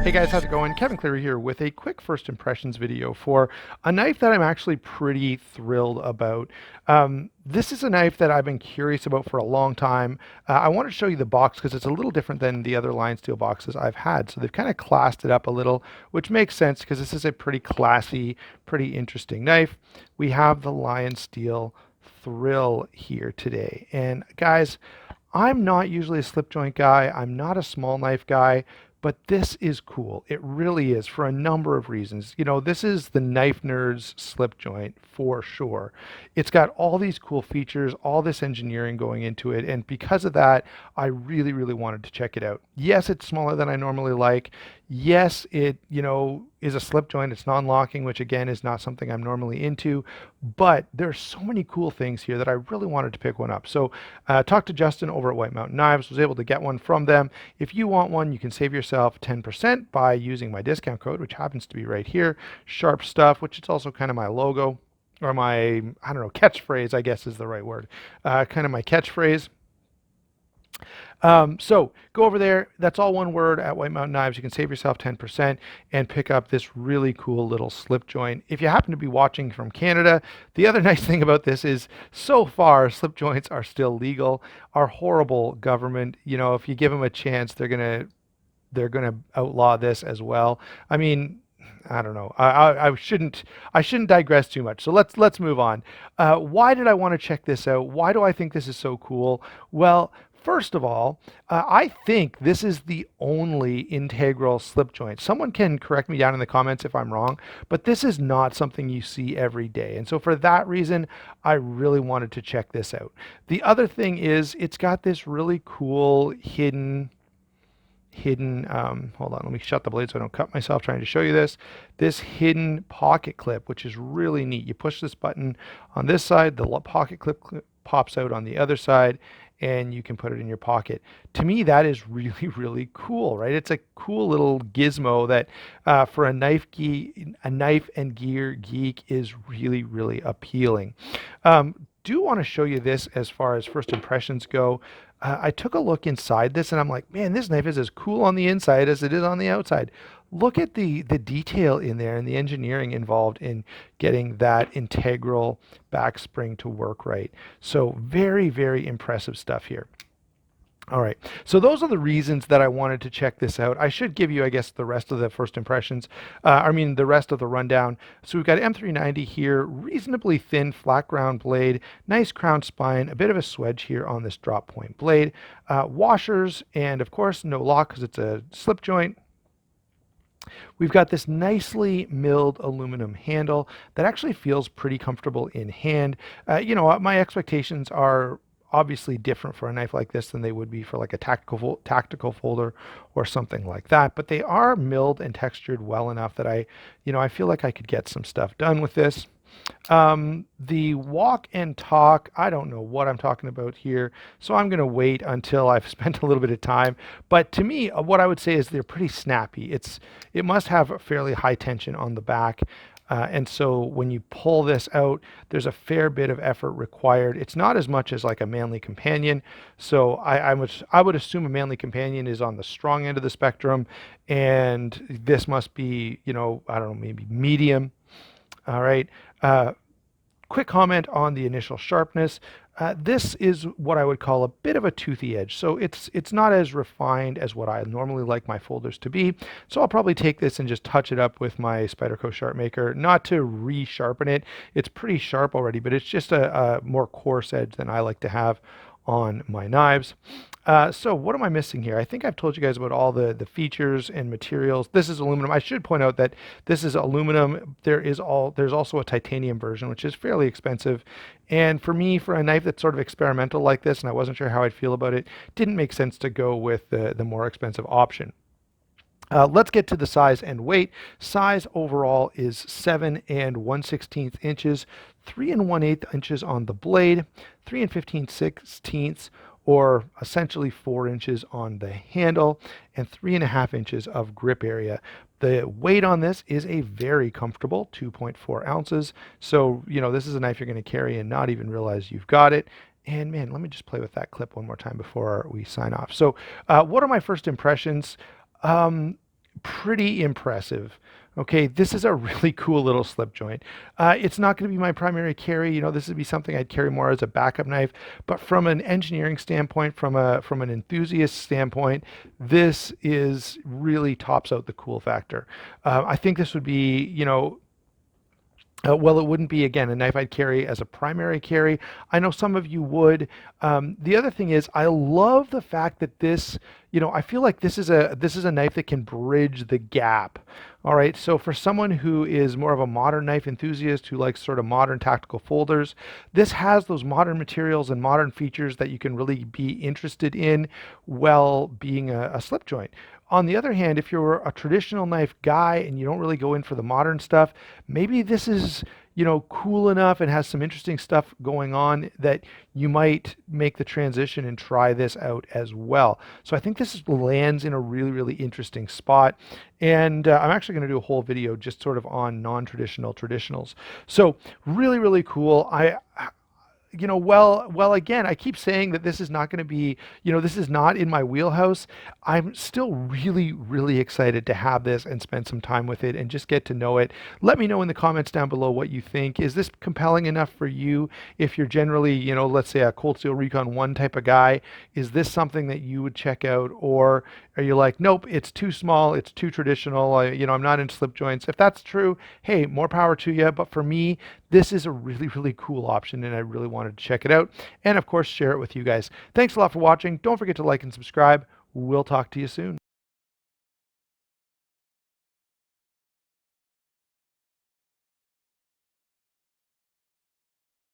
Hey guys, how's it going? Kevin Cleary here with a quick first impressions video for a knife that I'm actually pretty thrilled about. This is a knife that I've been curious about for a long time. I want to show you the box because it's a little different than the other Lionsteel boxes I've had. So they've kind of classed it up a little, which makes sense because this is a pretty classy, pretty interesting knife. We have the Lionsteel Thrill here today. And guys, I'm not usually a slip joint guy. I'm not a small knife guy. But this is cool. It really is for a number of reasons. You know, this is the knife nerd's slip joint for sure. It's got all these cool features, all this engineering going into it. And because of that, I really, really wanted to check it out. Yes, it's smaller than I normally like. Yes, it, is a slip joint. It's non-locking, which again is not something I'm normally into. But there's so many cool things here that I really wanted to pick one up. So talked to Justin over at White Mountain Knives, was able to get one from them. If you want one, you can save yourself 10% by using my discount code, which happens to be right here, Sharp Stuff, which is also kind of my logo or my, I don't know, catchphrase, I guess is the right word, kind of my catchphrase. So go over there. That's all one word at White Mountain Knives. You can save yourself 10% and pick up this really cool little slip joint. If you happen to be watching from Canada, the other nice thing about this is so far slip joints are still legal. Our horrible government, if you give them a chance, they're gonna outlaw this as well. I mean, I don't know. I shouldn't digress too much. So let's move on. Why did I want to check this out? Why do I think this is so cool? Well, first of all, I think this is the only integral slip joint. Someone can correct me down in the comments if I'm wrong, but this is not something you see every day. And so for that reason, I really wanted to check this out. The other thing is it's got this really cool hidden hold on, let me shut the blade so I don't cut myself trying to show you this hidden pocket clip, which is really neat. You push this button on this side, the pocket clip pops out on the other side, and you can put it in your pocket. To me, that is really, really cool, right? It's a cool little gizmo that for a knife and gear geek is really, really appealing. Do want to show you this as far as first impressions go. I took a look inside this and I'm like, man, this knife is as cool on the inside as it is on the outside. Look at the detail in there and the engineering involved in getting that integral back spring to work right. So very, very impressive stuff here. All right, so those are the reasons that I wanted to check this out. I should give you, I guess, the rest of the first impressions. The rest of the rundown. So we've got M390 here, reasonably thin, flat ground blade, nice crown spine, a bit of a swedge here on this drop point blade. Washers, and of course, no lock because it's a slip joint. We've got this nicely milled aluminum handle that actually feels pretty comfortable in hand. My expectations are obviously different for a knife like this than they would be for like a tactical folder or something like that, but they are milled and textured well enough that I feel like I could get some stuff done with this. The walk and talk, I don't know what I'm talking about here, so I'm going to wait until I've spent a little bit of time. But to me, what I would say is they're pretty snappy. It must have a fairly high tension on the back. And so when you pull this out, there's a fair bit of effort required. It's not as much as like a Manly Companion. So I would assume a Manly Companion is on the strong end of the spectrum, and this must be, I don't know, maybe medium. All right. Quick comment on the initial sharpness. This is what I would call a bit of a toothy edge. So it's not as refined as what I normally like my folders to be. So I'll probably take this and just touch it up with my Spyderco Sharp Maker, not to re-sharpen it. It's pretty sharp already, but it's just a more coarse edge than I like to have on my knives. So what am I missing here? I think I've told you guys about all the features and materials. This is aluminum. I should point out that this is aluminum. There's also a titanium version, which is fairly expensive. And for me, for a knife that's sort of experimental like this, and I wasn't sure how I'd feel about it, didn't make sense to go with the more expensive option. Let's get to the size and weight. Size overall is 7 1/16 inches, 3 1/8 inches on the blade, 3 15/16 or essentially 4 inches on the handle, and 3.5 inches of grip area. The weight on this is a very comfortable 2.4 ounces. So, this is a knife you're going to carry and not even realize you've got it. And man, let me just play with that clip one more time before we sign off. So what are my first impressions? pretty impressive. Okay, this is a really cool little slip joint. It's not going to be my primary carry. This would be something I'd carry more as a backup knife. But from an engineering standpoint, from an enthusiast standpoint, this is really tops out the cool factor. I think this would be, well, it wouldn't be, again, a knife I'd carry as a primary carry. I know some of you would. The other thing is, I love the fact that this, I feel like this is a knife that can bridge the gap. All right, so for someone who is more of a modern knife enthusiast who likes sort of modern tactical folders, this has those modern materials and modern features that you can really be interested in while being a slip joint. On the other hand, if you're a traditional knife guy and you don't really go in for the modern stuff, maybe this is, cool enough and has some interesting stuff going on that you might make the transition and try this out as well. So I think this lands in a really, really interesting spot. And I'm actually going to do a whole video just sort of on non-traditional traditionals. So really, really cool. Well, again, I keep saying that this is not going to be, this is not in my wheelhouse. I'm still really, really excited to have this and spend some time with it and just get to know it. Let me know in the comments down below what you think. Is this compelling enough for you if you're generally, let's say a Cold Steel Recon 1 type of guy? Is this something that you would check out? Or are you like, nope, it's too small, it's too traditional, I'm not in slip joints? If that's true, hey, more power to you. But for me, this is a really, really cool option, and I really wanted to check it out. And of course, share it with you guys. Thanks a lot for watching. Don't forget to like and subscribe. We'll talk to you soon.